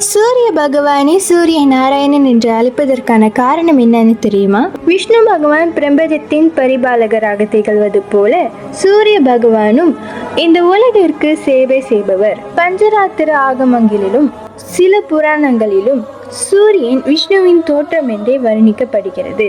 சூரிய பகவானை சூரிய நாராயணன் என்று அழைப்பதற்கான காரணம் என்னன்னு தெரியுமா? விஷ்ணு பகவான் பிரபஞ்சத்தின் பரிபாலகராக திகழ்வது போல சூரிய பகவானும் இந்த உலகிற்கு சேவை செய்பவர். பஞ்சராத்திர ஆகமங்களிலும் சில புராணங்களிலும் சூரியன் விஷ்ணுவின் தோற்றம் என்றே வர்ணிக்கப்படுகிறது.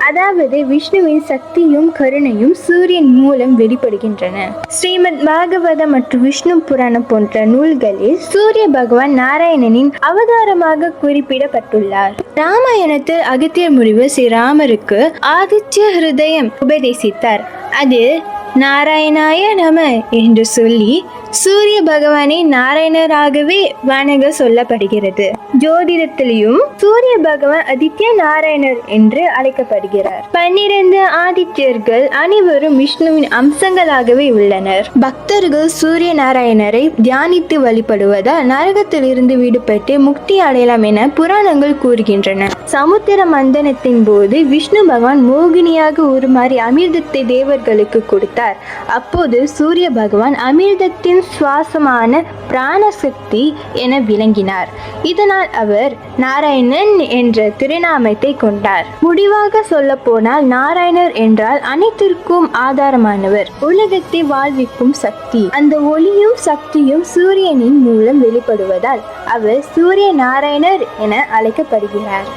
அதாவது விஷ்ணுவின் சக்தியும் கருணையும் சூரியன் மூலம் வெளிப்படுகின்றன. ஸ்ரீமத் பாகவதம் மற்றும் விஷ்ணு புராணம் போன்ற நூல்களில் சூரிய பகவான் நாராயணனின் அவதாரமாக குறிப்பிடப்பட்டுள்ளார். ராமாயணத்தில் அகத்தியர் முனிவர் ஸ்ரீராமருக்கு ஆதித்ய ஹிருதயம் உபதேசித்தார். அது நாராயணாய நம என்று சொல்லி சூரிய பகவானை நாராயணராகவே வணங்க சொல்லப்படுகிறது. ஜோதிடத்திலையும் சூரிய பகவான் ஆதித்ய நாராயணர் என்று அழைக்கப்படுகிறார். 12 ஆதித்யர்கள் அனைவரும் விஷ்ணுவின் அம்சங்களாகவே உள்ளனர். பக்தர்கள் சூரிய நாராயணரை தியானித்து வழிபடுவதால் நரகத்தில் இருந்து விடுபட்டு முக்தி அடையலாம் என புராணங்கள் கூறுகின்றன. சமுத்திர மந்தனத்தின் போது விஷ்ணு பகவான் மோகினியாக உருமாறி அமிர்தத்தை தேவர்களுக்கு கொடுத்தார். அப்போது சூரிய பகவான் அமிர்தத்தின் சுவாசமான பிராணசக்தி என விளங்கினார். இதனால் அவர் நாராயணன் என்ற திருநாமத்தை கொண்டார். முடிவாக சொல்ல போனால் நாராயணர் என்றால் அனைத்திற்கும் ஆதாரமானவர், உலகத்தை வாழ்விக்கும் சக்தி. அந்த ஒளியும் சக்தியும் சூரியனின் மூலம் வெளிப்படுவதால் அவர் சூரிய நாராயணர் என அழைக்கப்படுகிறார்.